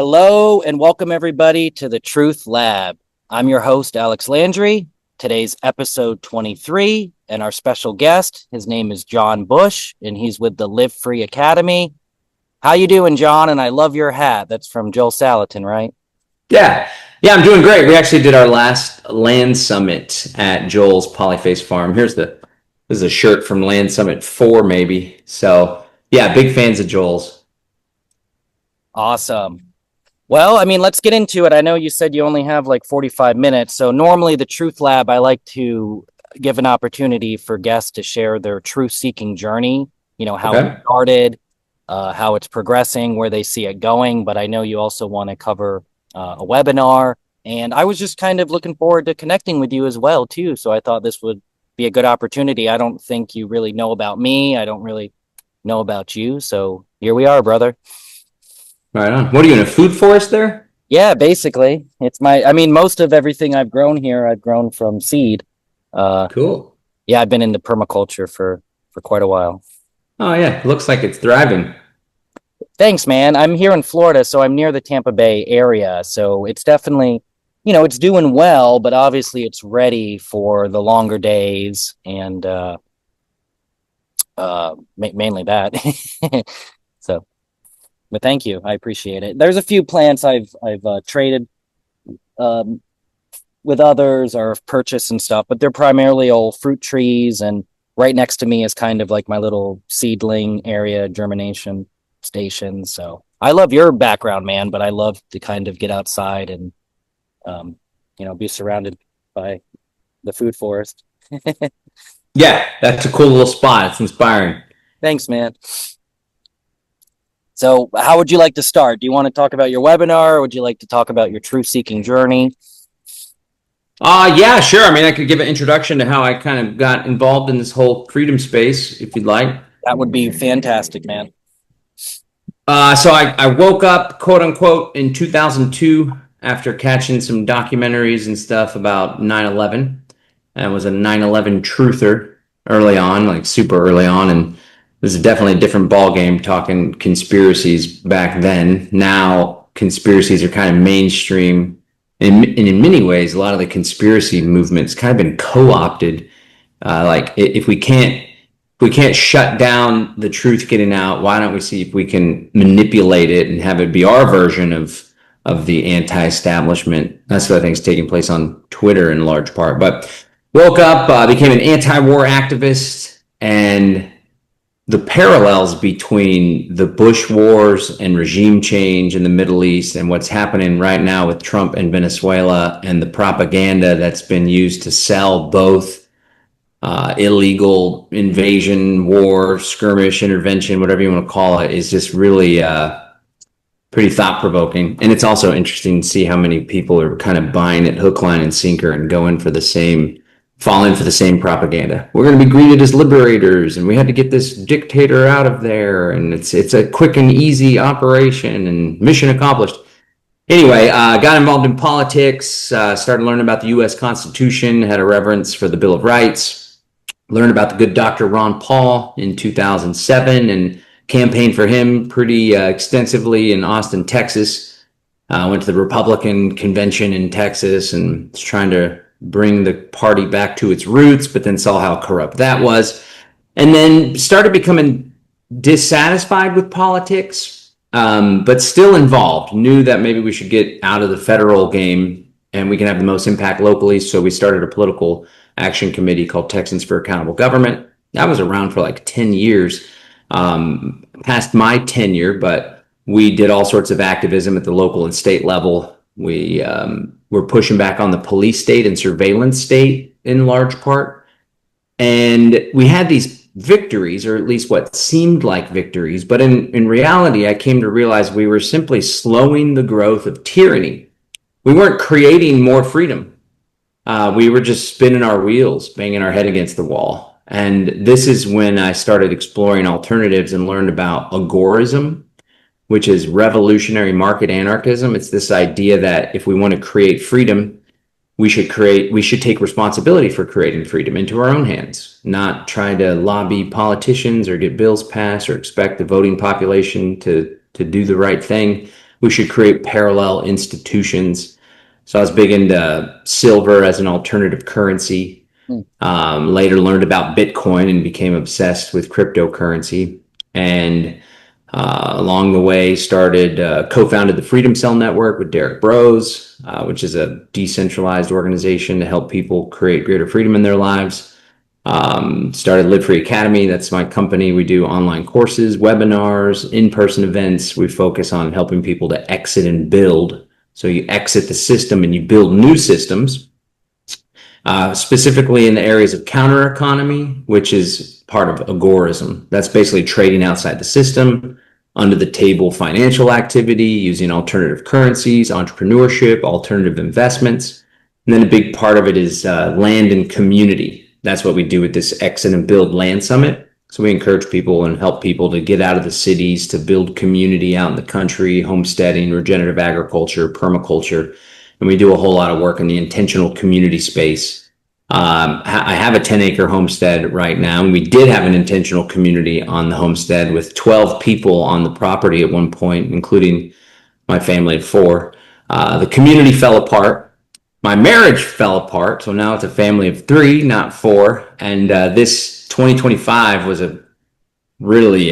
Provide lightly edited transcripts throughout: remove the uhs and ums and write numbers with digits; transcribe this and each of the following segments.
Hello and welcome everybody to the TruthLab. I'm your host, Alex Landry. Today's episode 23, and our special guest, his name is John Bush, and he's with the Live Free Academy. How you doing, John? And I love your hat. That's from Joel Salatin, right? Yeah, I'm doing great. We actually did our last Land Summit at Joel's Polyface Farm. This is a shirt from Land Summit 4, maybe. So yeah, big fans of Joel's. Awesome. Well, let's get into it. I know you said you only have like 45 minutes. So normally the Truth Lab, I like to give an opportunity for guests to share their truth-seeking journey, how Okay. it started, how it's progressing, where they see it going. But I know you also want to cover a webinar. And I was just kind of looking forward to connecting with you as well, too. So I thought this would be a good opportunity. I don't think you really know about me. I don't really know about you. So here we are, brother. Right on. What are you in a food forest there? Yeah, basically. Most of everything I've grown here, I've grown from seed. Cool. Yeah, I've been into permaculture for quite a while. Oh yeah, looks like it's thriving. Thanks, man. I'm here in Florida, so I'm near the Tampa Bay area. So it's definitely, it's doing well, but obviously it's ready for the longer days and mainly that. So, but thank you. I appreciate it. There's a few plants I've traded um, with others or have purchased and stuff, but they're primarily old fruit trees. And right next to me is kind of like my little seedling area germination station. So I love your background, man, but I love to kind of get outside and, be surrounded by the food forest. Yeah, that's a cool little spot. It's inspiring. Thanks, man. So how would you like to start? Do you want to talk about your webinar, or would you like to talk about your truth-seeking journey? Yeah, sure. I mean, I could give an introduction to how I kind of got involved in this whole freedom space, if you'd like. That would be fantastic, man. So I woke up, quote unquote, in 2002 after catching some documentaries and stuff about 9/11. I was a 9/11 truther early on, like super early on. And this is definitely a different ball game talking conspiracies back then. Now conspiracies are kind of mainstream. And in many ways, a lot of the conspiracy movements kind of been co-opted. Like if we can't shut down the truth getting out, why don't we see if we can manipulate it and have it be our version of the anti-establishment? That's what I think is taking place on Twitter in large part. But woke up, became an anti-war activist, and the parallels between the Bush wars and regime change in the Middle East and what's happening right now with Trump and Venezuela and the propaganda that's been used to sell both illegal invasion, war, skirmish, intervention, whatever you want to call it, is just really pretty thought-provoking. And it's also interesting to see how many people are kind of buying it hook, line, and sinker and falling for the same propaganda. We're going to be greeted as liberators, and we had to get this dictator out of there, and it's a quick and easy operation, and mission accomplished. Anyway, got involved in politics, started learning about the U.S. Constitution, had a reverence for the Bill of Rights, learned about the good Dr. Ron Paul in 2007, and campaigned for him pretty extensively in Austin, Texas. Went to the Republican convention in Texas and was trying to bring the party back to its roots, but then saw how corrupt that was. And then started becoming dissatisfied with politics, but still involved. Knew that maybe we should get out of the federal game and we can have the most impact locally. So we started a political action committee called Texans for Accountable Government. That was around for like 10 years, past my tenure, but we did all sorts of activism at the local and state level. We were pushing back on the police state and surveillance state in large part. And we had these victories, or at least what seemed like victories. But in reality, I came to realize we were simply slowing the growth of tyranny. We weren't creating more freedom. We were just spinning our wheels, banging our head against the wall. And this is when I started exploring alternatives and learned about agorism, which is revolutionary market anarchism. It's this idea that if we want to create freedom, we should take responsibility for creating freedom into our own hands, not try to lobby politicians or get bills passed or expect the voting population to do the right thing. we should create parallel institutions. So I was big into silver as an alternative currency. Hmm. Later learned about Bitcoin and became obsessed with cryptocurrency. And along the way, started co-founded the Freedom Cell Network with Derek Bros, which is a decentralized organization to help people create greater freedom in their lives. Started Live Free Academy. That's my company. We do online courses, webinars, in-person events. We focus on helping people to exit and build. So you exit the system and you build new systems, specifically in the areas of counter economy, which is part of agorism. That's basically trading outside the system, under the table financial activity, using alternative currencies, entrepreneurship, alternative investments. And then a big part of it is land and community. That's what we do with this Exit and Build Land Summit. So we encourage people and help people to get out of the cities, to build community out in the country, homesteading, regenerative agriculture, permaculture. And we do a whole lot of work in the intentional community space. I have a 10-acre homestead right now, and we did have an intentional community on the homestead with 12 people on the property at one point, including my family of four. The community fell apart. My marriage fell apart, so now it's a family of three, not four. And this 2025 was a really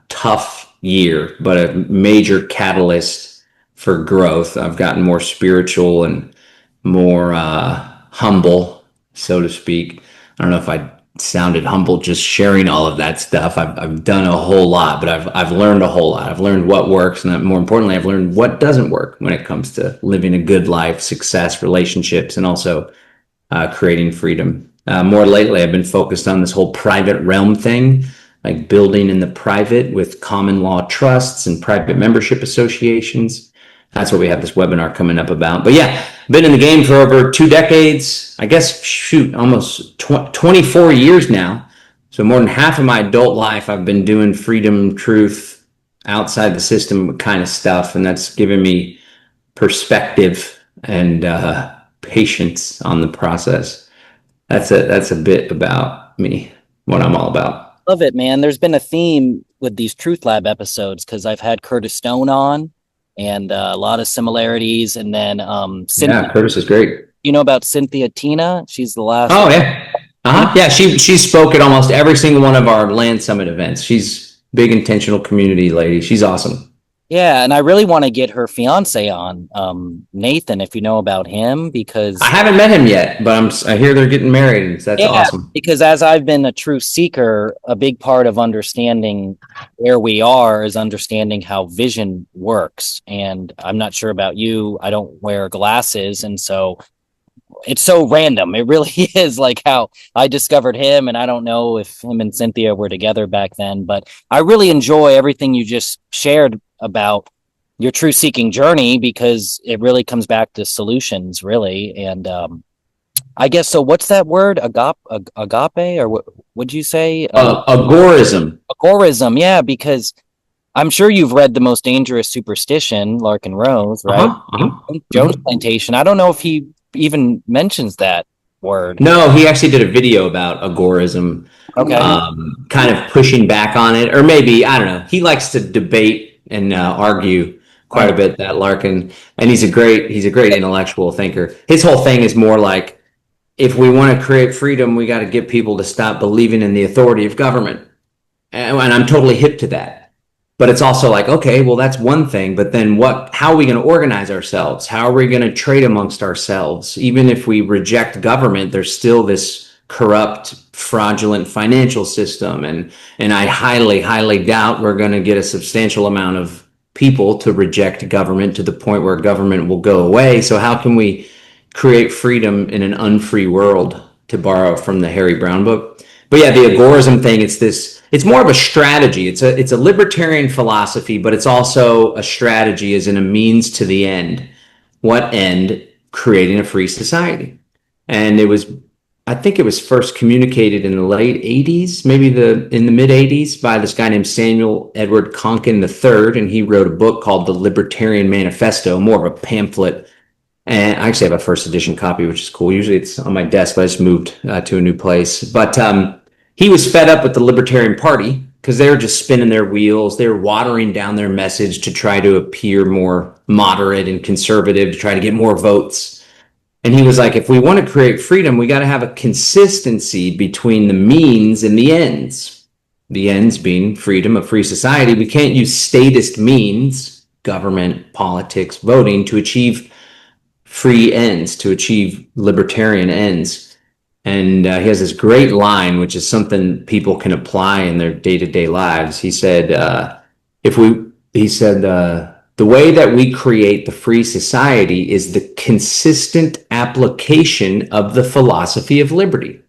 tough year, but a major catalyst for growth. I've gotten more spiritual and more humble, so to speak. I don't know if I sounded humble just sharing all of that stuff. I've done a whole lot, but I've learned a whole lot. I've learned what works, and more importantly, I've learned what doesn't work when it comes to living a good life, success, relationships, and also creating freedom. More lately, I've been focused on this whole private realm thing, like building in the private with common law trusts and private membership associations. That's what we have this webinar coming up about. But yeah, been in the game for over 2 decades. I guess, shoot, almost 24 years now. So more than half of my adult life, I've been doing freedom, truth, outside the system kind of stuff. And that's given me perspective and patience on the process. That's a bit about me, what I'm all about. Love it, man. There's been a theme with these TruthLab episodes because I've had Curtis Stone on and a lot of similarities. And then Yeah, Cynthia, Curtis is great. you know about Cynthia Tina? She's the last. Oh yeah. Uh-huh. Yeah, she spoke at almost every single one of our Land Summit events. She's big intentional community lady. She's awesome. Yeah, and I really want to get her fiance on, Nathan, if you know about him, I because haven't met him yet, but I hear they're getting married. So that's yeah, awesome. because as I've been a true seeker, a big part of understanding where we are is understanding how vision works. And I'm not sure about you. I don't wear glasses, and so it's so random. It really is like how I discovered him, and I don't know if him and Cynthia were together back then, but I really enjoy everything you just shared about your true seeking journey because it really comes back to solutions, really. And I guess so. What's that word? Agape, or what would you say? Agorism. Agorism. Yeah, because I'm sure you've read The Most Dangerous Superstition, Larkin Rose, right? Uh-huh. Uh-huh. Jones Plantation. I don't know if he even mentions that word. No, he actually did a video about agorism, Okay. kind of pushing back on it, or maybe I don't know. He likes to debate and argue quite a bit. That Larkin, and he's a great intellectual thinker. His whole thing is more like, if we want to create freedom, we got to get people to stop believing in the authority of government, and I'm totally hip to that. But it's also like, okay, well, that's one thing, but then what? How are we going to organize ourselves? How are we going to trade amongst ourselves? Even if we reject government, there's still this corrupt, fraudulent financial system, and I highly doubt we're going to get a substantial amount of people to reject government to the point where government will go away. So how can we create freedom in an unfree world, to borrow from the Harry Brown book? But yeah, the agorism thing, it's more of a strategy. It's a libertarian philosophy, but it's also a strategy as in a means to the end. What end? Creating a free society. And I think it was first communicated in the late 80s, maybe in the mid 80s, by this guy named Samuel Edward Konkin III, and he wrote a book called The Libertarian Manifesto, more of a pamphlet. And I actually have a first edition copy, which is cool. Usually it's on my desk, but I just moved to a new place. But he was fed up with the Libertarian Party, because they were just spinning their wheels. They were watering down their message to try to appear more moderate and conservative to try to get more votes. And he was like, if we want to create freedom, we got to have a consistency between the means and the ends. The ends being freedom, a free society. We can't use statist means, government, politics, voting, to achieve free ends, to achieve libertarian ends. And he has this great line, which is something people can apply in their day-to-day lives. He said, the way that we create the free society is the consistent application of the philosophy of liberty.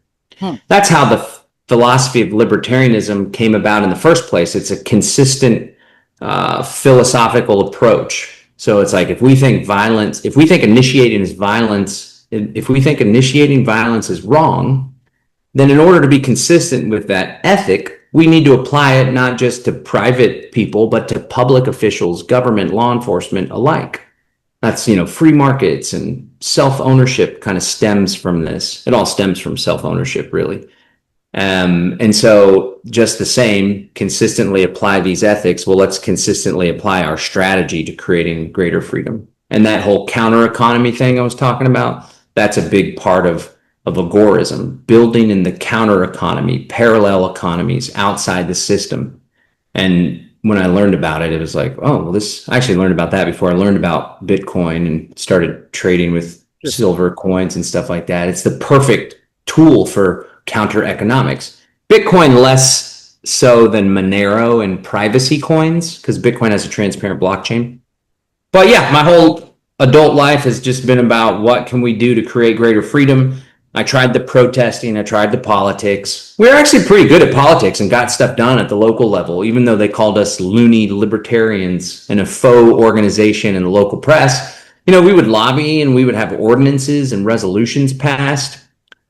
That's how the philosophy of libertarianism came about in the first place. It's a consistent philosophical approach. So it's like, if we think initiating violence is wrong, then in order to be consistent with that ethic, we need to apply it not just to private people, but to public officials, government, law enforcement alike. That's, free markets and self-ownership kind of stems from this. It all stems from self-ownership, really. And so just the same, consistently apply these ethics. Well, let's consistently apply our strategy to creating greater freedom. And that whole counter economy thing I was talking about, that's a big part of agorism, building in the counter economy, parallel economies outside the system. And when I learned about it, it was like, oh, well, I actually learned about that before I learned about Bitcoin and started trading with silver coins and stuff like that. It's the perfect tool for counter economics. Bitcoin less so than Monero and privacy coins, because Bitcoin has a transparent blockchain. But yeah, my whole adult life has just been about what can we do to create greater freedom. I tried the protesting, I tried the politics. We were actually pretty good at politics and got stuff done at the local level, even though they called us loony libertarians and a faux organization in the local press. We would lobby and we would have ordinances and resolutions passed.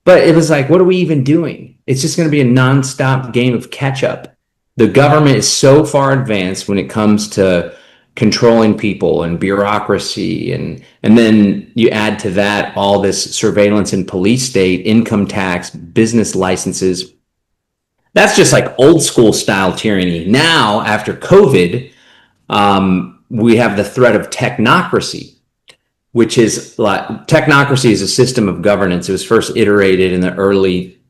But it was like, what are we even doing? It's just going to be a nonstop game of catch up. The government is so far advanced when it comes to controlling people and bureaucracy. And then you add to that all this surveillance and police state, income tax, business licenses. That's just like old school style tyranny. Now, after COVID, we have the threat of technocracy, which is technocracy is a system of governance. It was first iterated in the early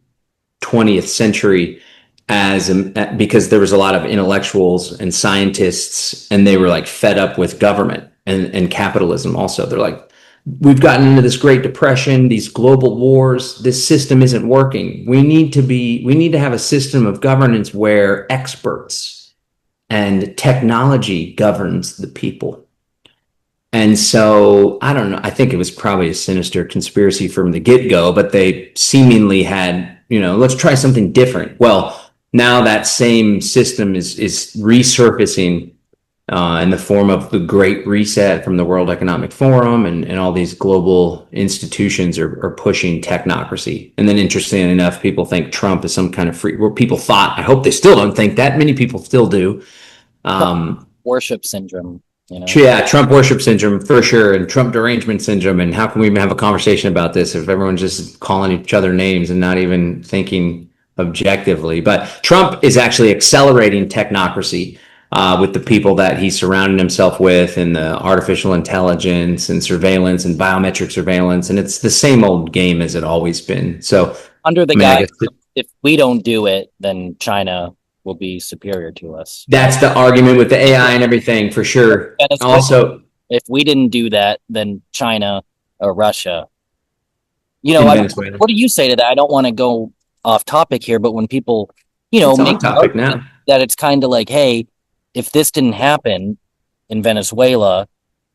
20th century because there was a lot of intellectuals and scientists, and they were like fed up with government and capitalism. Also, they're like, we've gotten into this Great Depression, these global wars. This system isn't working. We need to have a system of governance where experts and technology governs the people. And so, I don't know, I think it was probably a sinister conspiracy from the get-go, but they seemingly had, let's try something different. Well, now that same system is resurfacing in the form of the Great Reset from the World Economic Forum, and all these global institutions are pushing technocracy. And then, interestingly enough, people think Trump is some kind of free, where people thought, I hope they still don't think that, many people still do. Worship syndrome. Yeah, Trump worship syndrome for sure, and Trump derangement syndrome. And how can we even have a conversation about this if everyone's just calling each other names and not even thinking objectively? But Trump is actually accelerating technocracy with the people that he's surrounding himself with, and the artificial intelligence and surveillance and biometric surveillance. And it's the same old game as it always been. So under the guise, if we don't do it, then China will be superior to us. That's the argument with the AI and everything, for sure. Also, if we didn't do that, then China or Russia. What do you say to that? I don't want to go off topic here, but when people, make topic now, that it's kind of like, hey, if this didn't happen in Venezuela,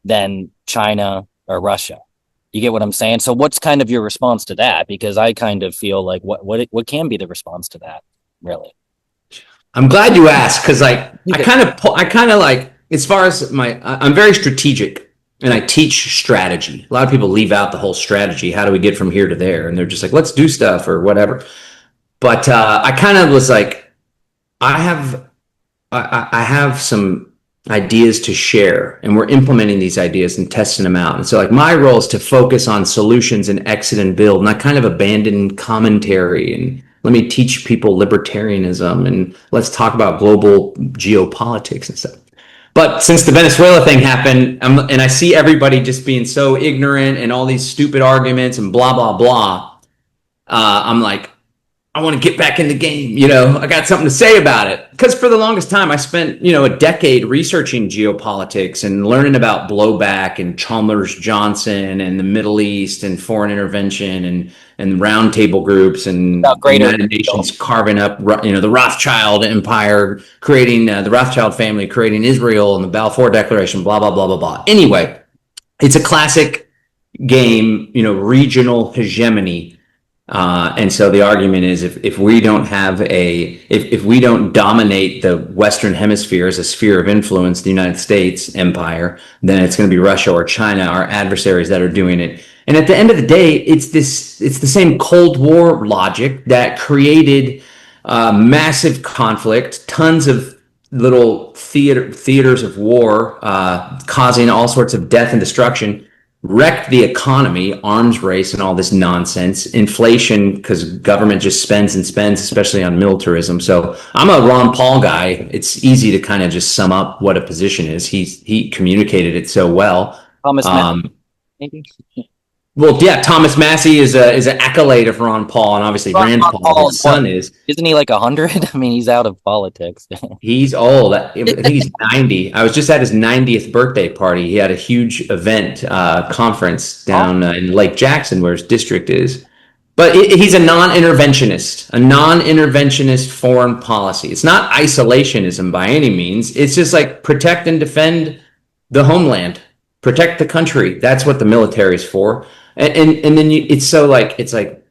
then China or Russia. You get what I'm saying? So what's kind of your response to that? Because I kind of feel like what can be the response to that, really? I'm glad you asked, because I kind of like, as far as I'm very strategic, and I teach strategy. A lot of people leave out the whole strategy. How do we get from here to there? And they're just like, let's do stuff or whatever. But I kind of was like, I have some ideas to share, and we're implementing these ideas and testing them out. And so like my role is to focus on solutions and exit and build. And I kind of abandoned commentary and Let me teach people libertarianism and let's talk about global geopolitics and stuff. But since the Venezuela thing happened, and I see everybody just being so ignorant and all these stupid arguments and blah, blah, blah, I'm like, I want to get back in the game. I got something to say about it. Because for the longest time, I spent, a decade researching geopolitics and learning about blowback and Chalmers Johnson and the Middle East and foreign intervention and roundtable groups and About the greater United Nations carving up, the Rothschild empire, creating the Rothschild family, creating Israel and the Balfour Declaration, blah, blah, blah, blah, blah. Anyway, it's a classic game, regional hegemony. And so the argument is if we don't have if we don't dominate the Western hemisphere as a sphere of influence, the United States empire, then it's going to be Russia or China, our adversaries that are doing it. And at the end of the day, it's the same Cold War logic that created massive conflict, tons of little theaters of war, causing all sorts of death and destruction, wrecked the economy, arms race and all this nonsense, inflation because government just spends and spends, especially on militarism. So I'm a Ron Paul guy. It's easy to kind of just sum up what a position is. He communicated it so well. Thomas Matt, Um, maybe. well, yeah, Thomas Massey is an accolade of Ron Paul, and obviously Ron Rand Paul, Paul his is what? son, is. Isn't he like 100? I mean, he's out of politics. He's old. I think he's 90. I was just at his 90th birthday party. He had a huge event, conference down in Lake Jackson, where his district is. But he's a non-interventionist foreign policy. It's not isolationism by any means. It's just like protect and defend the homeland, protect the country. That's what the military is for. And then it's like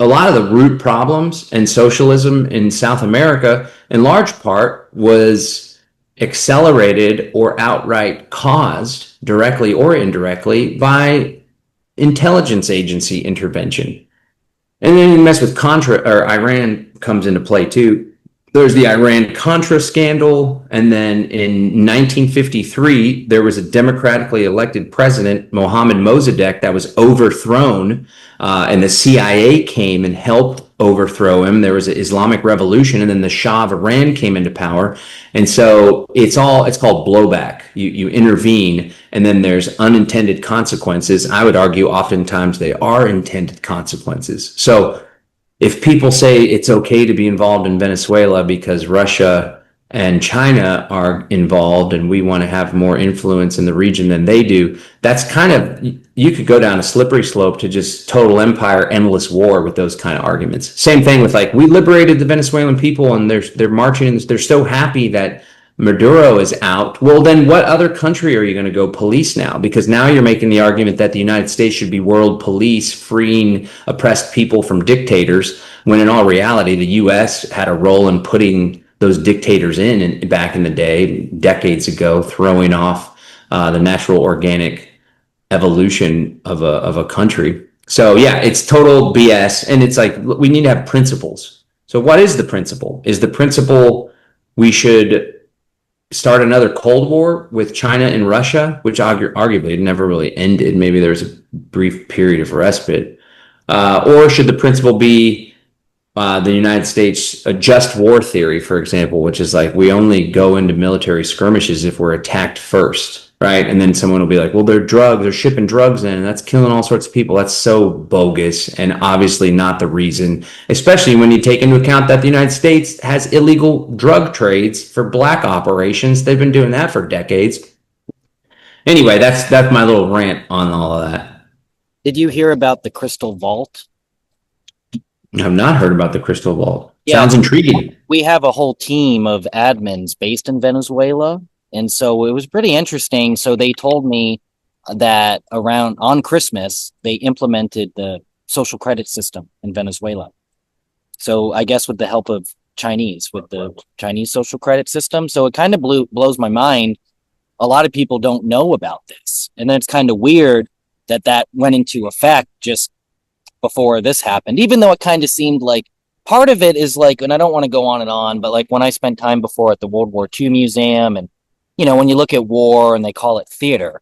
a lot of the root problems and socialism in South America, in large part, was accelerated or outright caused, directly or indirectly, by intelligence agency intervention. And then you mess with Contra, or Iran comes into play too. There's the Iran Contra scandal. And then in 1953, there was a democratically elected president, Mohammad Mossadegh, that was overthrown. And the CIA came and helped overthrow him. There was an Islamic revolution, and then the Shah of Iran came into power. And so it's called blowback. You intervene, and then there's unintended consequences. I would argue oftentimes they are intended consequences. So if people say it's okay to be involved in Venezuela because Russia and China are involved and we want to have more influence in the region than they do, that's kind of, you could go down a slippery slope to just total empire, endless war with those kind of arguments. Same thing with like, we liberated the Venezuelan people and they're marching and they're so happy that Maduro is out. Well, then what other country are you going to go police now? Because now you're making the argument that the United States should be world police, freeing oppressed people from dictators, when in all reality, the U.S. had a role in putting those dictators back in the day, decades ago, throwing off the natural organic evolution of a country. So yeah, it's total BS. And it's like, we need to have principles. So what is the principle? Is the principle we should start another Cold War with China and Russia, which arguably never really ended. Maybe there was a brief period of respite. Or should the principle be the United States, a just war theory, for example, which is like we only go into military skirmishes if we're attacked first, right? And then someone will be like, well, they're shipping drugs in, and that's killing all sorts of people. That's so bogus and obviously not the reason, especially when you take into account that the United States has illegal drug trades for black operations. They've been doing that for decades. Anyway, that's my little rant on all of that. Did you hear about the Crystal Vault? I've not heard about the Crystal Vault. Yeah, Sounds intriguing. we have a whole team of admins based in Venezuela. And so it was pretty interesting. So they told me that around on Christmas, they implemented the social credit system in Venezuela. So I guess with the help of Chinese, with the Chinese social credit system. So it kind of blows my mind. A lot of people don't know about this. And then it's kind of weird that that went into effect just before this happened, even though it kind of seemed like part of it is like, and I don't want to go on, but like when I spent time before at the World War II Museum, and when you look at war and they call it theater,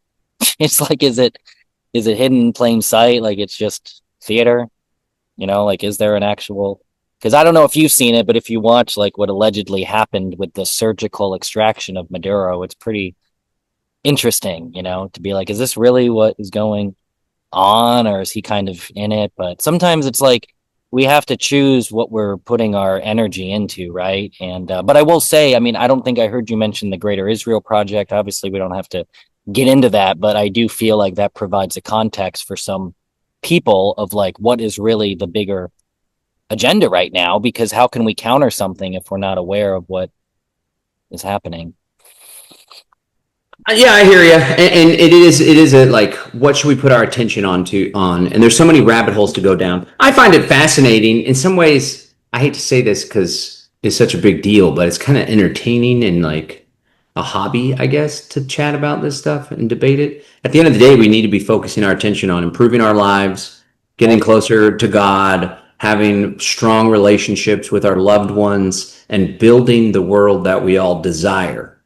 it's like, is it hidden in plain sight? Like it's just theater, like, is there an actual Because I don't know if you've seen it, but if you watch like what allegedly happened with the surgical extraction of Maduro, it's pretty interesting, to be like, is this really what is going on, or is he kind of in it? But sometimes it's like we have to choose what we're putting our energy into, right? And but I will say, I mean, I don't think I heard you mention the Greater Israel Project. Obviously, we don't have to get into that, but I do feel like that provides a context for some people of like what is really the bigger agenda right now, because how can we counter something if we're not aware of what is happening? Yeah, I hear you, and it is a like, what should we put our attention on? And there's so many rabbit holes to go down. I find it fascinating in some ways. I hate to say this because it's such a big deal, but it's kind of entertaining and like a hobby, I guess, to chat about this stuff and debate it. At the end of the day, we need to be focusing our attention on improving our lives, getting closer to God, having strong relationships with our loved ones, and building the world that we all desire,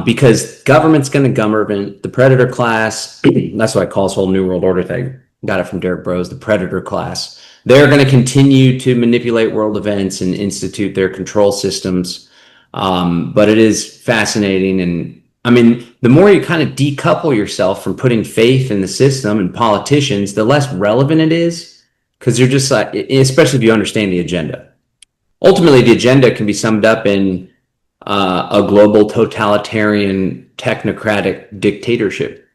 because government's going to government the predator class. That's what I call this whole New World Order thing. Got it from Derek Bros. The predator class. They're going to continue to manipulate world events and institute their control systems. But it is fascinating. And I mean, the more you kind of decouple yourself from putting faith in the system and politicians, the less relevant it is. Because you're just like, especially if you understand the agenda. Ultimately, the agenda can be summed up in a global totalitarian technocratic dictatorship.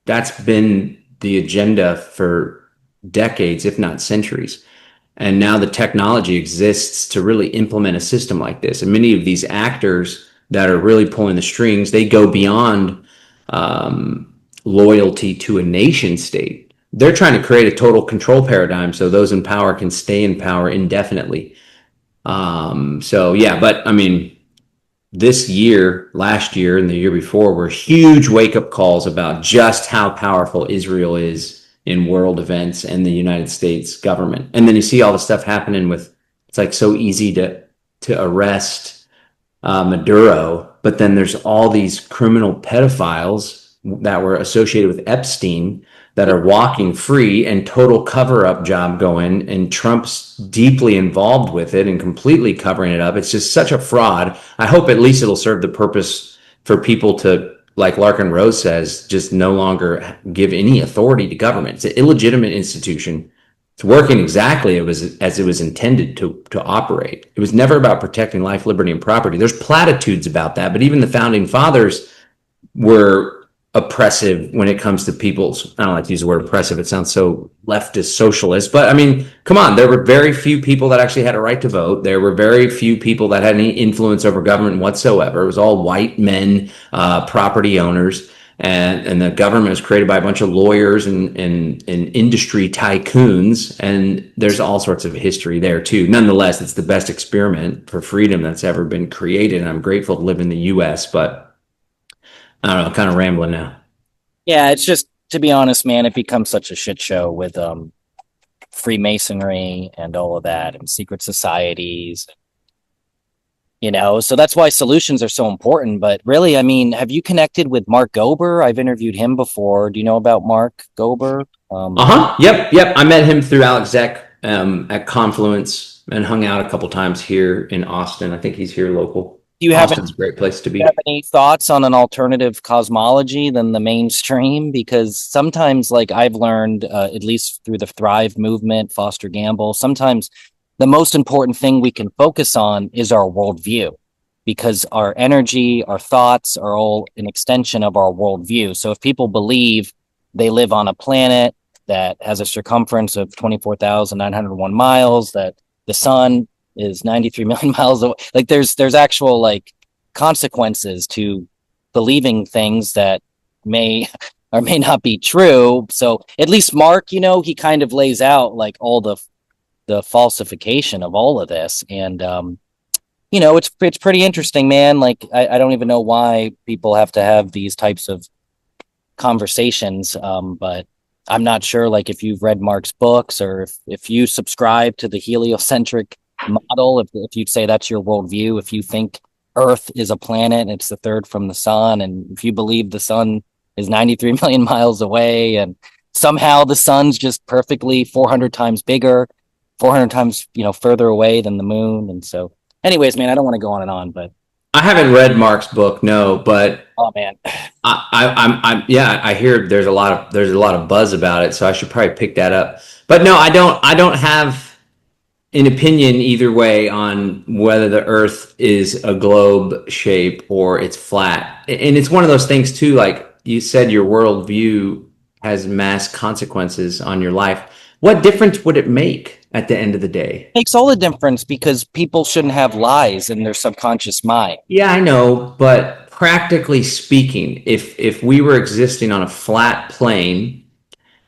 That's been the agenda for decades, if not centuries. And now the technology exists to really implement a system like this. And many of these actors that are really pulling the strings, they go beyond loyalty to a nation state. They're trying to create a total control paradigm so those in power can stay in power indefinitely. So yeah, but I mean, this year, last year, and the year before were huge wake up calls about just how powerful Israel is in world events and the United States government. And then you see all the stuff happening with, it's like so easy to arrest Maduro, but then there's all these criminal pedophiles that were associated with Epstein that are walking free, and total cover up job going, and Trump's deeply involved with it and completely covering it up. It's just such a fraud. I hope at least it'll serve the purpose for people to, like Larkin Rose says, just no longer give any authority to government. It's an illegitimate institution. It's working exactly as it was intended to operate. It was never about protecting life, liberty, and property. There's platitudes about that, but even the founding fathers were oppressive when it comes to people's, I don't like to use the word oppressive, it sounds so leftist socialist, but I mean, come on, there were very few people that actually had a right to vote. There were very few people that had any influence over government whatsoever. It was all white men, property owners, and the government was created by a bunch of lawyers and industry tycoons, and there's all sorts of history there too. Nonetheless, it's the best experiment for freedom that's ever been created, and I'm grateful to live in the US, but I don't know, I'm kind of rambling now. Yeah, it's just, to be honest, man, it becomes such a shit show with Freemasonry and all of that and secret societies, so that's why solutions are so important. But really, I mean, have you connected with Mark Gober? I've interviewed him before. Do you know about Mark Gober? Uh-huh. Yep. I met him through Alex Zek at Confluence and hung out a couple times here in Austin. I think he's here local. Do you have Austin's a great place to have be. any thoughts on an alternative cosmology than the mainstream? Because sometimes, like I've learned, at least through the Thrive movement, Foster Gamble, sometimes the most important thing we can focus on is our worldview, because our energy, our thoughts are all an extension of our worldview. So if people believe they live on a planet that has a circumference of 24,901 miles, that the sun is 93 million miles away, like there's actual like consequences to believing things that may or may not be true. So at least Mark, he kind of lays out like all the falsification of all of this. And it's pretty interesting, man. Like I don't even know why people have to have these types of conversations. But I'm not sure like if you've read Mark's books, or if you subscribe to the heliocentric model, if you'd say that's your worldview, if you think Earth is a planet and it's the third from the sun, and if you believe the sun is 93 million miles away and somehow the sun's just perfectly 400 times bigger. 400 times, further away than the moon. And so, anyways, man, I don't want to go on and on, but I haven't read Mark's book, no, but oh man, yeah, I hear there's a lot of buzz about it, so I should probably pick that up. But no, I don't have an opinion either way on whether the Earth is a globe shape or it's flat. And it's one of those things too, like you said, your worldview has mass consequences on your life. What difference would it make at the end of the day? makes all the difference because people shouldn't have lies in their subconscious mind. Yeah, I know, but practically speaking, if we were existing on a flat plane,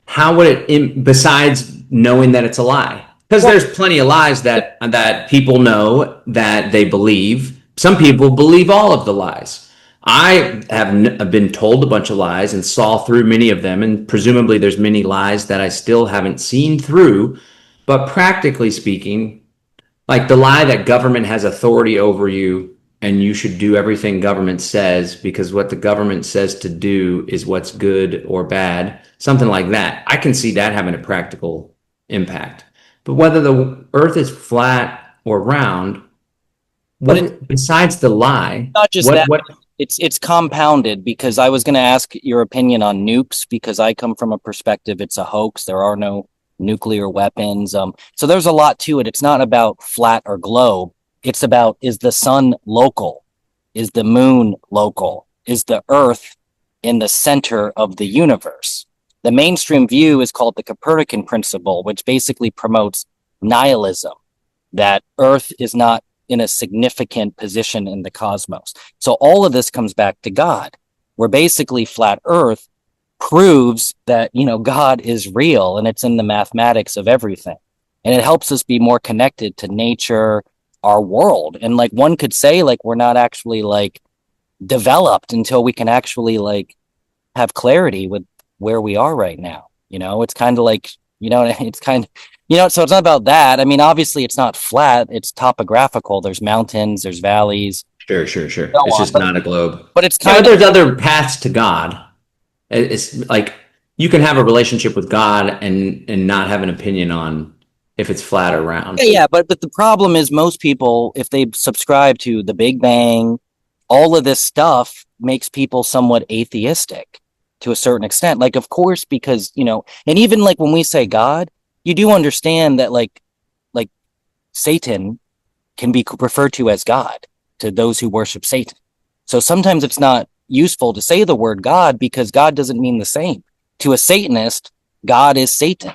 how would besides knowing that it's a lie? Because Well, there's plenty of lies that people know that they believe. Some people believe all of the lies. Have been told a bunch of lies and saw through many of them, and presumably there's many lies that I still haven't seen through. But practically speaking, like the lie that government has authority over you and you should do everything government says because what the government says to do is what's good or bad, something like that. I can see that having a practical impact. But whether the earth is flat or round, but it's what besides the lie, not just what that. what It's compounded because I was going to ask your opinion on nukes because I come from a perspective it's a hoax. There are no nuclear weapons. So there's a lot to it. It's not about flat or globe. It's about, is the sun local? Is the moon local? Is the earth in the center of the universe? The mainstream view is called the Copernican principle, which basically promotes nihilism, that earth is not in a significant position in the cosmos. So all of this comes back to God, where basically flat earth proves that, God is real and it's in the mathematics of everything. And it helps us be more connected to nature, our world. And like one could say, like, we're not actually like developed until we can actually like have clarity with where we are right now. It's kind of like, it's kind of, so it's not about that. I mean, obviously it's not flat, it's topographical. There's mountains, there's valleys, sure. so It's on. just But not a globe. it's Yeah, but kind of, there's other paths to God. It's like you can have a relationship with God and not have an opinion on if it's flat or round. yeah, but the problem is most people, if they subscribe to the Big Bang, all of this stuff makes people somewhat atheistic to a certain extent. Like, of course, because, and even like when we say God, you do understand that like Satan can be referred to as God to those who worship Satan. So sometimes it's not useful to say the word God because God doesn't mean the same. To a Satanist, God is Satan.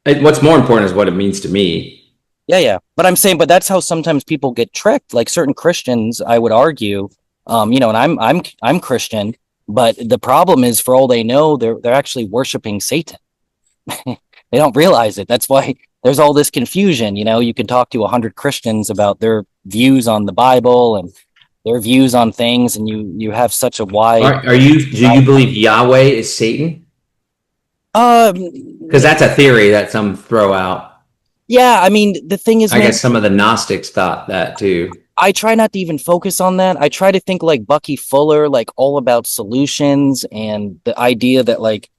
What's more important is what it means to me. Yeah, yeah. But I'm saying, but that's how sometimes people get tricked. Like certain Christians, I would argue, and I'm Christian, but the problem is, for all they know, they're actually worshiping Satan. They don't realize it. That's why there's all this confusion. You can talk to 100 Christians about their views on the Bible and their views on things, and you have such a wide. Do you believe Yahweh is Satan? Because Um, that's a theory that some throw out. yeah. I mean, the thing is, I man, guess some of the Gnostics thought that too. I try not to even focus on that. I try to think like Bucky Fuller, like all about solutions and the idea that like,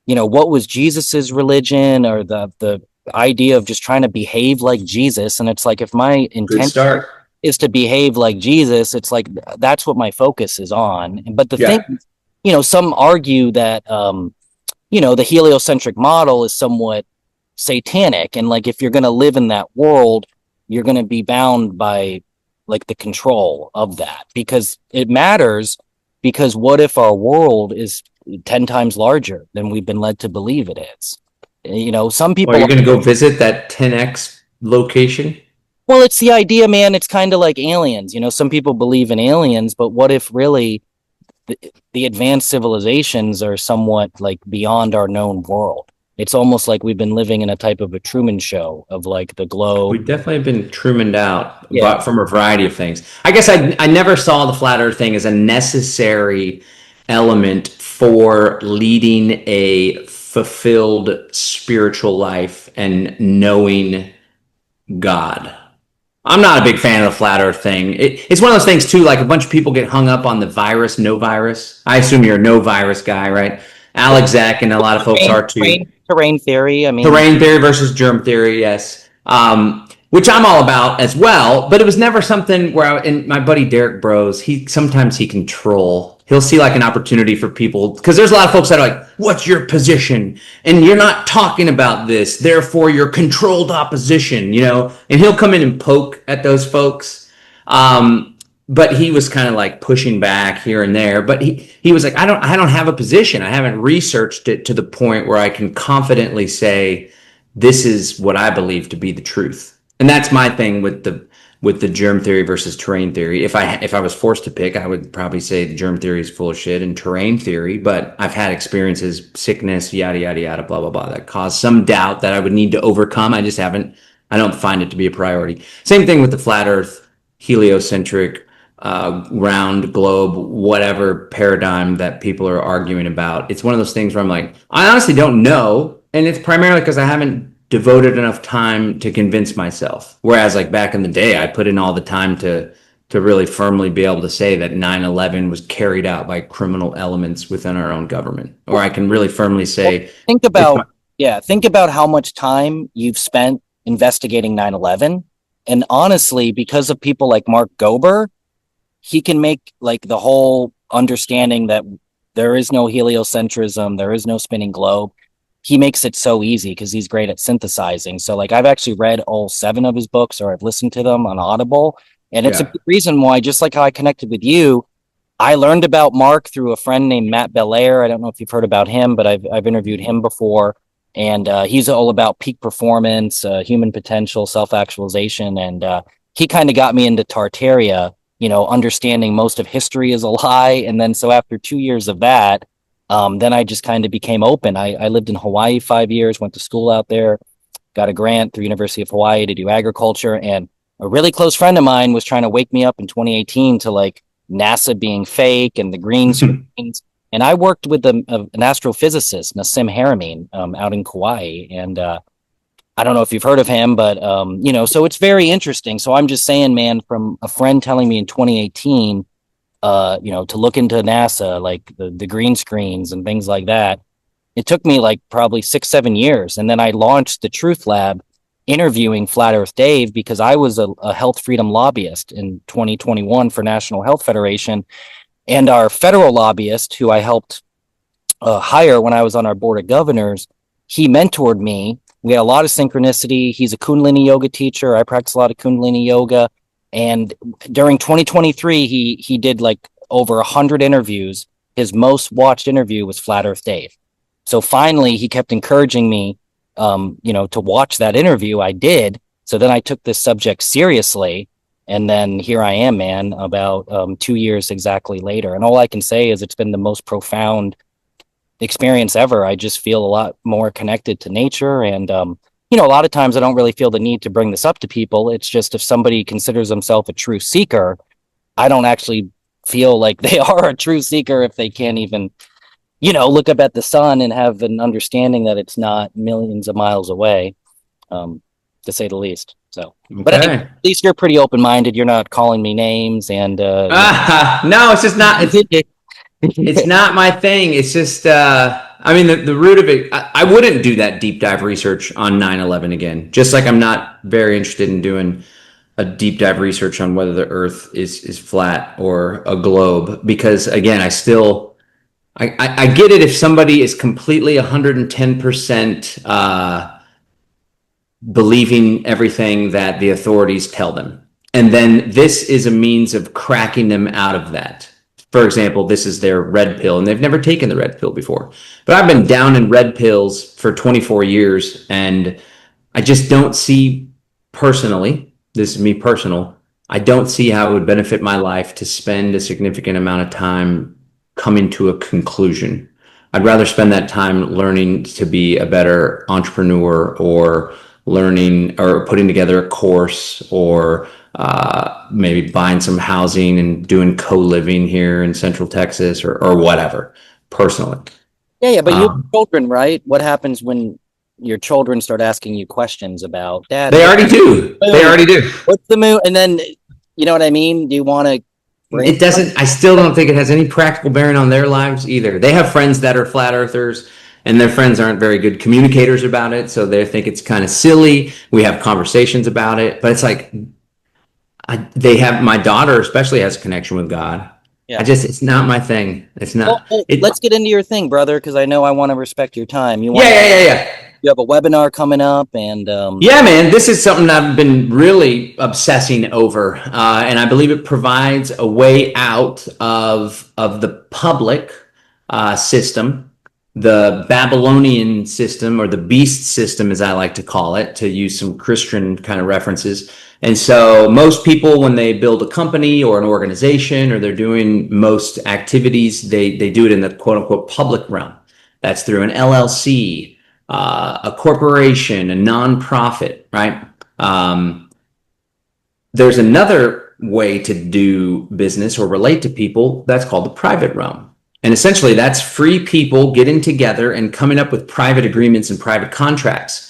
what was Jesus's religion, or the idea of just trying to behave like Jesus. And it's like, if my Good intent start. is to behave like Jesus, it's like that's what my focus is on. But the thing, Yeah. some argue that the heliocentric model is somewhat satanic, and like if you're going to live in that world, you're going to be bound by like the control of that, because it matters. Because what if our world is 10 times larger than we've been led to believe it is? Some Or are people, you going to go visit that 10x location? well, it's the idea, man. It's kind of like aliens. Some people believe in aliens, but what if really the advanced civilizations are somewhat like beyond our known world? It's almost like we've been living in a type of a Truman show of like the globe. We've definitely been Trumaned out, Yeah. but from a variety of things. I guess I never saw the flat earth thing as a necessary element for leading a fulfilled spiritual life and knowing God. I'm not a big fan of the flat earth thing. It's one of those things too, like a bunch of people get hung up on the virus, no virus. I assume you're a no virus guy, right? Alex Zach and a lot of folks are too. Terrain theory. I mean, Terrain theory versus germ theory, yes. which I'm all about as well. But it was never something where and my buddy Derek Bros, sometimes he can troll. He'll see like an opportunity for people because there's a lot of folks that are like, "What's your position?" And you're not talking about this, therefore you're controlled opposition, And he'll come in and poke at those folks. But he was kind of like pushing back here and there. But he was like, I don't have a position. I haven't researched it to the point where I can confidently say this is what I believe to be the truth. And that's my thing with the germ theory versus terrain theory. If I was forced to pick, I would probably say the germ theory is full of shit and terrain theory, but I've had experiences, sickness, yada yada yada, blah blah blah, that caused some doubt that I would need to overcome. I don't find it to be a priority. Same thing with the flat earth, heliocentric, round globe, whatever paradigm that people are arguing about. It's one of those things where I'm like, I honestly don't know. And it's primarily because I haven't devoted enough time to convince myself. Whereas like back in the day, I put in all the time to really firmly be able to say that 9/11 was carried out by criminal elements within our own government. Or I can really firmly Well, say, think it's about, yeah, think about how much time you've spent investigating 9/11. And honestly, because of people like Mark Gober, he can make like the whole understanding that there is no heliocentrism, there is no spinning globe. He makes it so easy because he's great at synthesizing. So like I've actually read all 7 of his books or I've listened to them on Audible. And it's a yeah, big reason why, just like how I connected with you, I learned about Mark through a friend named Matt Belair. I don't know if you've heard about him, but I've interviewed him before, and he's all about peak performance, human potential, self actualization, and he kind of got me into Tartaria. Understanding most of history is a lie, and then so after 2 years of that, then I just kind of became open. I lived in Hawaii 5 years, went to school out there, got a grant through University of Hawaii to do agriculture, and a really close friend of mine was trying to wake me up in 2018 to like NASA being fake and the green screens. And I worked with an astrophysicist, Nassim Haramein, out in Kauai. And I don't know if you've heard of him, but so it's very interesting. So I'm just saying, man, from a friend telling me in 2018, to look into NASA, like the green screens and things like that. It took me like probably 6, 7 years. And then I launched the TruthLab interviewing Flat Earth Dave because I was a health freedom lobbyist in 2021 for National Health Federation. And our federal lobbyist, who I helped hire when I was on our board of governors, he mentored me. We had a lot of synchronicity. He's a Kundalini yoga teacher. I practice a lot of Kundalini yoga. And during 2023, he did like over 100 interviews. His most watched interview was Flat Earth Dave. So finally, he kept encouraging me, to watch that interview. I did. So then I took this subject seriously. And then here I am, man, about 2 years exactly later. And all I can say is it's been the most profound experience ever. I just feel a lot more connected to nature. And, a lot of times I don't really feel the need to bring this up to people. It's just if somebody considers themselves a true seeker, I don't actually feel like they are a true seeker if they can't even, look up at the sun and have an understanding that it's not millions of miles away, to say the least. So, but anyway, okay. at least you're pretty open minded. You're not calling me names, and No, it's just not. It's not my thing. It's just, I mean, the root of it, I wouldn't do that deep dive research on 9/11 again. Just like I'm not very interested in doing a deep dive research on whether the Earth is flat or a globe, because again, I get it if somebody is completely 110% believing everything that the authorities tell them. And then this is a means of cracking them out of that. For example, this is their red pill, and they've never taken the red pill before. But I've been down in red pills for 24 years, and I just don't see personally, this is me personal, I don't see how it would benefit my life to spend a significant amount of time coming to a conclusion. I'd rather spend that time learning to be a better entrepreneur or learning or putting together a course or maybe buying some housing and doing co-living here in Central Texas or whatever, personally. yeah. But you have Um, children, right? What happens when your children start asking you questions about, Dad, they already do. They already do. what's the moon? And then, you know what I mean? Do you want to bring? It doesn't, I still don't think it has any practical bearing on their lives either. They have friends that are flat earthers. and their friends aren't very good communicators about it, so they think it's kind of silly. We have conversations about it, but it's like they have, my daughter especially has a connection with God. Yeah. It's not my thing. It's not Well, it. let's get into your thing, brother, because I know I want to respect your time. Yeah, yeah, yeah, yeah. You have a webinar coming up, and Yeah, man, this is something I've been really obsessing over, and I believe it provides a way out of the public system, the Babylonian system, or the beast system, as I like to call it, to use some Christian kind of references. And so, most people, when they build a company or an organization, or they're doing most activities, they do it in the quote unquote public realm. That's through an LLC, a corporation, a nonprofit, right? There's another way to do business or relate to people that's called the private realm. And essentially, that's free people getting together and coming up with private agreements and private contracts.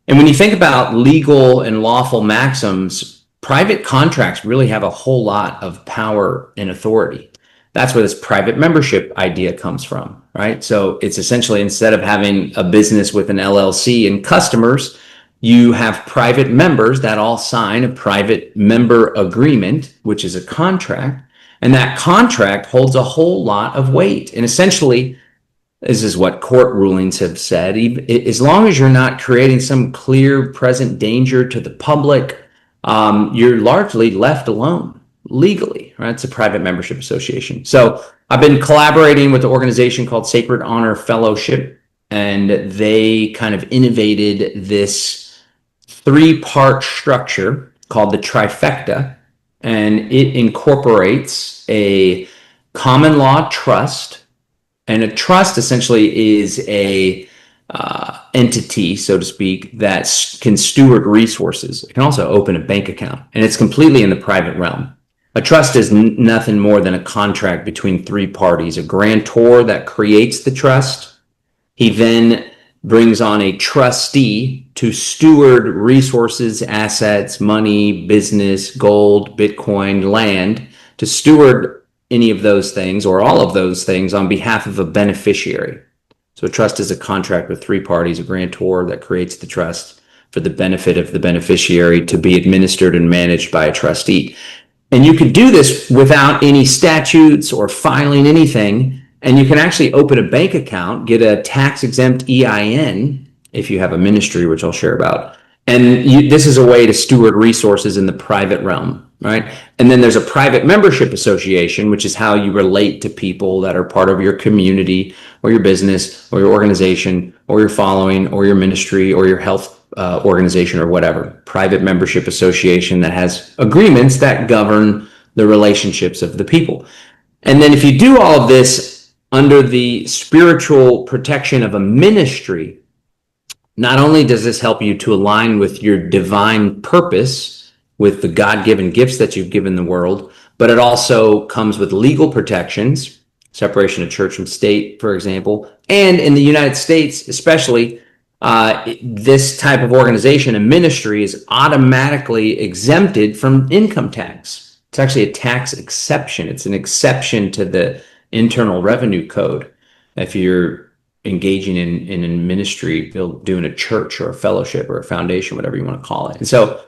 And when you think about legal and lawful maxims, private contracts really have a whole lot of power and authority. That's where this private membership idea comes from, right? So it's essentially, instead of having a business with an LLC and customers, you have private members that all sign a private member agreement, which is a contract. And that contract holds a whole lot of weight. And essentially, this is what court rulings have said. As long as you're not creating some clear present danger to the public, you're largely left alone legally, right? It's a private membership association. So I've been collaborating with an organization called Sacred Honor Fellowship, and they kind of innovated this three-part structure called the trifecta, and it incorporates a common law trust. And a trust essentially is a entity, so to speak, that can steward resources. It can also open a bank account, and it's completely in the private realm. A trust is nothing more than a contract between three parties: a grantor that creates the trust. He then brings on a trustee to steward resources, assets, money, business, gold, Bitcoin, land, to steward any of those things or all of those things on behalf of a beneficiary. So a trust is a contract with three parties: a grantor that creates the trust for the benefit of the beneficiary to be administered and managed by a trustee. And you could do this without any statutes or filing anything. And you can actually open a bank account, get a tax exempt EIN if you have a ministry, which I'll share about. And this is a way to steward resources in the private realm, right? And then there's a private membership association, which is how you relate to people that are part of your community or your business or your organization or your following or your ministry or your health organization or whatever. Private membership association that has agreements that govern the relationships of the people. And then if you do all of this under the spiritual protection of a ministry, not only does this help you to align with your divine purpose, with the God-given gifts that you've given the world, but it also comes with legal protections, separation of church and state, for example. And in the United States, especially, this type of organization and ministry is automatically exempted from income tax. It's actually a tax exception. It's an exception to the Internal Revenue Code. If you're engaging in a ministry, doing a church or a fellowship or a foundation, whatever you want to call it. And so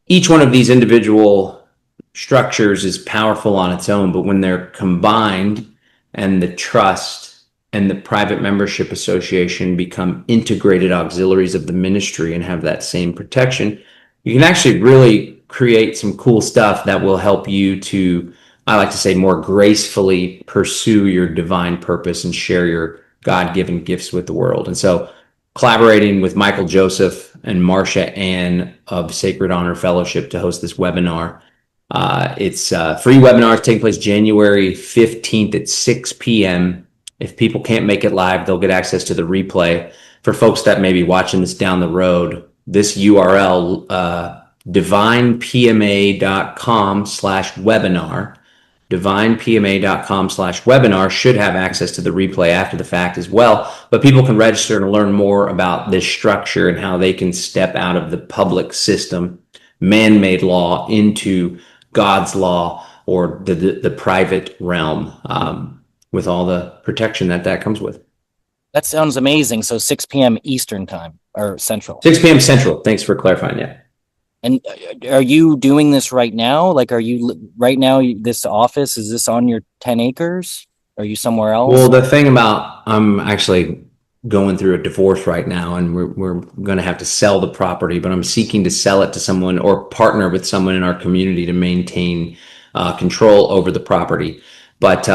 each one of these individual structures is powerful on its own, but when they're combined and the trust and the private membership association become integrated auxiliaries of the ministry and have that same protection, you can actually really create some cool stuff that will help you to, I like to say, more gracefully pursue your divine purpose and share your God-given gifts with the world. And so collaborating with Michael Joseph and Marcia Ann of Sacred Honor Fellowship to host this webinar. It's free webinar taking place January 15th at 6 p.m. If people can't make it live, they'll get access to the replay. For folks that may be watching this down the road, this URL, divinepma.com/webinar, divinepma.com/webinar should have access to the replay after the fact as well. But people can register and learn more about this structure and how they can step out of the public system, man-made law, into God's law or the private realm, with all the protection that comes with. That sounds amazing. So 6 p.m. Eastern time or Central. 6 p.m. Central. Thanks for clarifying. Yeah. And are you doing this right now? Like, are you right now? This office is this on your 10 acres? Are you somewhere Well, else? the thing about I'm actually going through a divorce right now, and we're going to have to sell the property, but I'm seeking to sell it to someone or partner with someone in our community to maintain control over the property. But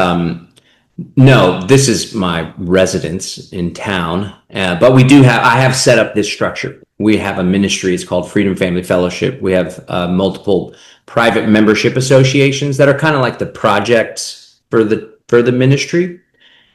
no, this is my residence in town, but I have set up this structure. We have a ministry. It's called Freedom Family Fellowship. We have multiple private membership associations that are kind of like the projects for the ministry.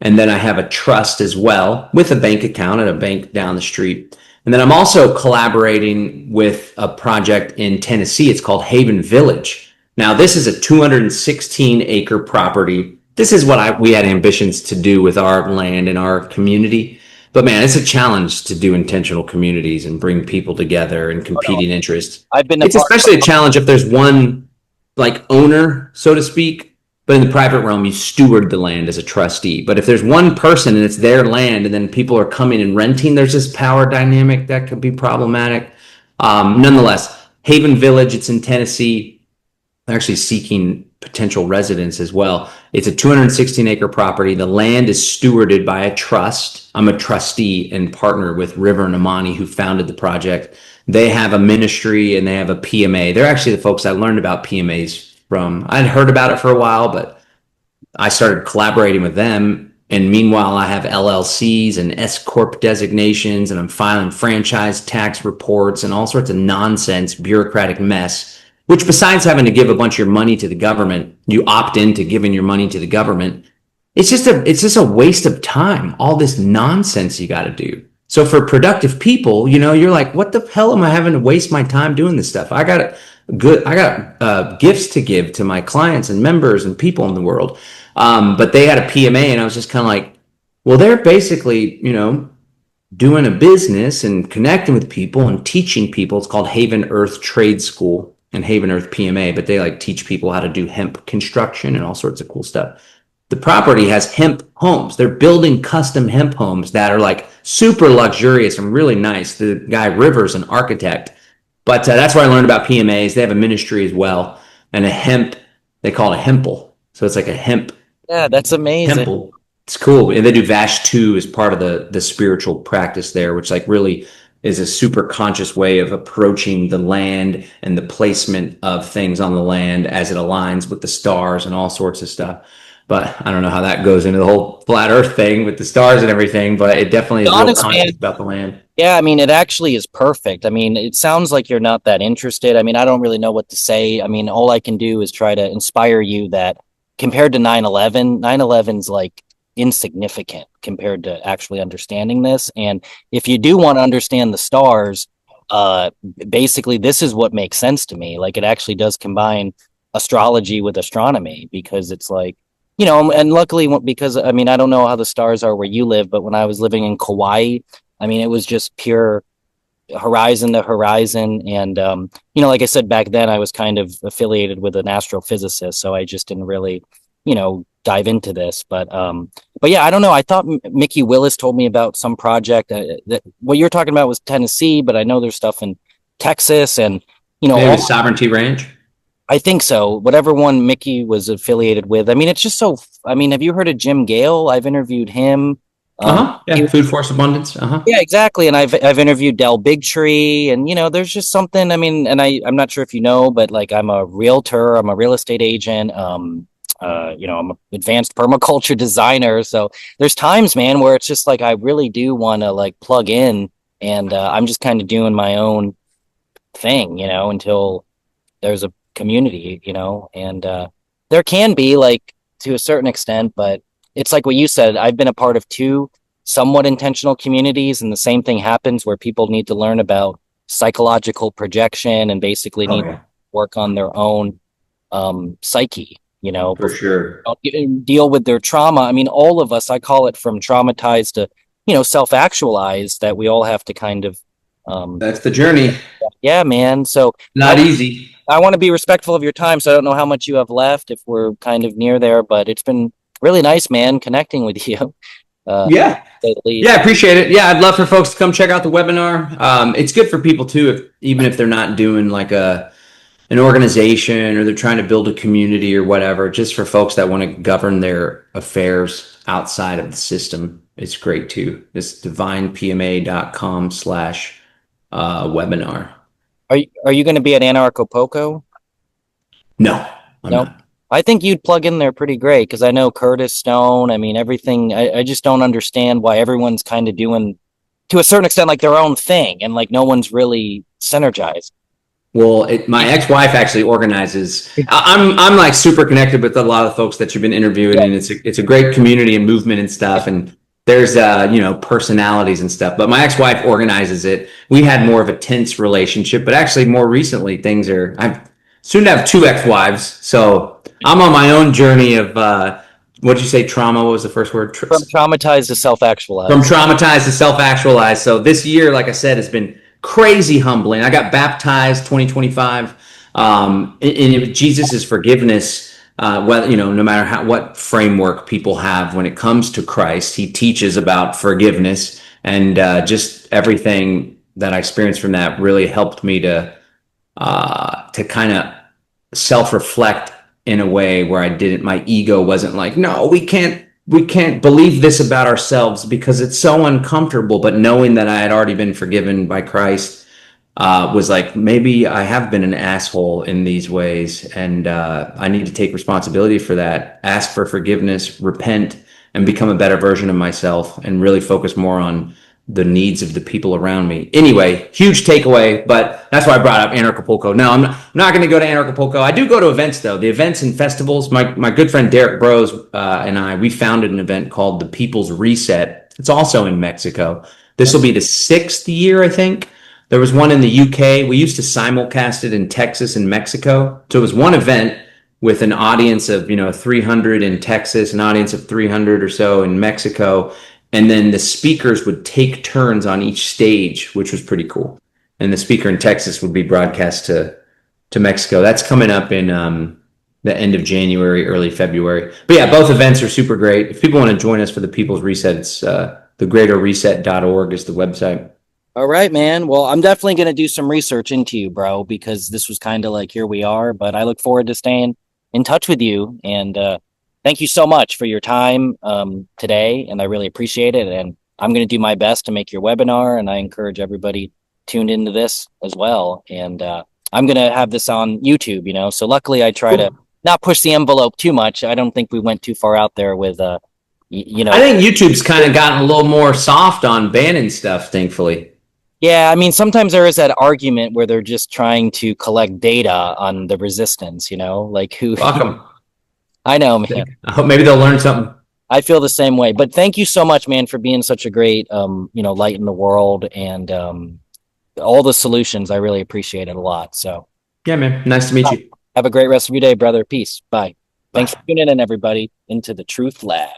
And then I have a trust as well with a bank account at a bank down the street. And then I'm also collaborating with a project in Tennessee. It's called Haven Village. Now, this is a 216 acre property. This is what we had ambitions to do with our land and our community. But man, it's a challenge to do intentional communities and bring people together and Oh, no. competing interests. I've been a It's part especially a challenge if there's one like owner, so to speak, but in the private realm, you steward the land as a trustee. But if there's one person and it's their land, and then people are coming and renting, there's this power dynamic that could be problematic. Nonetheless, Haven Village, it's in Tennessee. They're actually seeking potential residents as well. It's a 216 acre property. The land is stewarded by a trust. I'm a trustee and partner with River and Amani, who founded the project. They have a ministry and they have a PMA. They're actually the folks I learned about PMAs from. I'd heard about it for a while, but I started collaborating with them. And meanwhile, I have LLCs and S Corp designations, and I'm filing franchise tax reports and all sorts of nonsense, bureaucratic mess. Which, besides having to give a bunch of your money to the government, you opt into giving your money to the government. It's just a waste of time. All this nonsense you got to do. So for productive people, you're like, what the hell am I having to waste my time doing this stuff? I got gifts to give to my clients and members and people in the world. But they had a PMA, and I was just kind of like, well, they're basically, doing a business and connecting with people and teaching people. It's called Haven Earth Trade School and Haven Earth PMA, but they like teach people how to do hemp construction and all sorts of cool stuff. The property has hemp homes. They're building custom hemp homes that are like super luxurious and really nice. The guy Rivers, an architect, but that's where I learned about PMAs. They have a ministry as well, and a hemp. They call it a hemple. So it's like a hemp Yeah, that's amazing. temple. It's cool. And they do Vash 2 as part of the spiritual practice there, which like really is a super conscious way of approaching the land and the placement of things on the land as it aligns with the stars and all sorts of stuff. But I don't know how that goes into the whole flat earth thing with the stars and everything, but it definitely Be is real honest, man. conscious about the land. Yeah, I mean, it actually is perfect. I mean, it sounds like you're not that interested. I mean, I don't really know what to say. I mean, all I can do is try to inspire you that compared to 9/11, 9/11's like insignificant compared to actually understanding this. And if you do want to understand the stars, uh, basically, this is what makes sense to me. Like, it actually does combine astrology with astronomy because it's like, and luckily, because I mean, I don't know how the stars are where you live, but when I was living in Kauai, I mean, it was just pure horizon to horizon. And, like I said, back then I was kind of affiliated with an astrophysicist. So I just didn't really, dive into this. But yeah, I don't know. I thought Mickey Willis told me about some project that what you're talking about was Tennessee, but I know there's stuff in Texas and, Maybe all, Sovereignty Ranch. I think so. Whatever one Mickey was affiliated with. I mean, it's just so, I mean, have you heard of Jim Gale? I've interviewed him. Uh-huh. He Yeah. Food Force Abundance. Uh-huh. Yeah, exactly. And I've interviewed Del Bigtree, and there's just something. I mean, and I'm not sure if you know, but like I'm a realtor, I'm a real estate agent. I'm an advanced permaculture designer. So there's times, man, where it's just like I really do want to like plug in, and I'm just kind of doing my own thing, until there's a community, and there can be like to a certain extent, but it's like what you said. I've been a part of two somewhat intentional communities, and the same thing happens where people need to learn about psychological projection and basically Oh need to yeah, work on their own psyche, for before sure. deal with their trauma. I mean, all of us, I call it from traumatized to, self-actualized, that we all have to kind of, um, That's the journey. yeah, man. So I, Not easy. I want to be respectful of your time. So I don't know how much you have left if we're kind of near there, but it's been really nice, man, connecting with you. Yeah. To say the Yeah, I least. appreciate it. Yeah, I'd love for folks to come check out the webinar. It's good for people too, even if they're not doing like an organization or they're trying to build a community or whatever, just for folks that want to govern their affairs outside of the system. It's great too. It's divinepma.com/webinar. Are you going to be at Anarcho Poco? No, I'm No. not. I think you'd plug in there pretty great because I know Curtis Stone. I mean, everything. I just don't understand why everyone's kind of doing, to a certain extent, like their own thing, and like no one's really synergized. Well, my ex-wife actually organizes. I'm like super connected with a lot of the folks that you've been interviewing, Yeah. and it's a great community and movement and stuff. And there's personalities and stuff. But my ex-wife organizes it. We had more of a tense relationship, but actually more recently things are. I'm soon to have two ex-wives, so I'm on my own journey of what did you say? Trauma. What was the first word? From traumatized to From self-actualized. traumatized to self-actualized. So this year, like I said, has been crazy humbling. I got baptized 2025, and Jesus' forgiveness. Whether no matter what framework people have when it comes to Christ, He teaches about forgiveness, and just everything that I experienced from that really helped me to kind of self-reflect in a way where I didn't, my ego wasn't like, no, we can't believe this about ourselves because it's so uncomfortable. But knowing that I had already been forgiven by Christ was like, maybe I have been an asshole in these ways, and I need to take responsibility for that, ask for forgiveness, repent, and become a better version of myself, and really focus more on the needs of the people around me. Anyway, huge takeaway, but that's why I brought up Anarchapulco. No, I'm not going to go to Anarchapulco. I do go to events though. The events and festivals. My good friend Derek Bros and we founded an event called the People's Reset. It's also in Mexico. This will be the 6th year, I think. There was one in the UK. We used to simulcast it in Texas and Mexico. So it was one event with an audience of 300 in Texas, an audience of 300 or so in Mexico, and then the speakers would take turns on each stage, which was pretty cool. And the speaker in Texas would be broadcast to Mexico. That's coming up in the end of January, early February. But yeah, both events are super great. If people want to join us for the People's Reset, it's thegreaterreset.org is the website. All right, man. Well, I'm definitely going to do some research into you, bro, because this was kind of like here we are. But I look forward to staying in touch with you. And thank you so much for your time today. And I really appreciate it. And I'm going to do my best to make your webinar. And I encourage everybody tuned into this as well. And I'm going to have this on YouTube. So luckily I try to Cool. not push the envelope too much. I don't think we went too far out there with, I think YouTube's kind of gotten a little more soft on banning stuff, thankfully. Yeah, I mean, sometimes there is that argument where they're just trying to collect data on the resistance, like who. Welcome. I know, man. I hope maybe they'll learn something. I feel the same way. But thank you so much, man, for being such a great, light in the world and all the solutions. I really appreciate it a lot. So Yeah, man. Nice to meet you. have a great rest of your day, brother. Peace. Bye. Thanks for Bye. tuning in, everybody, into the Truth Lab.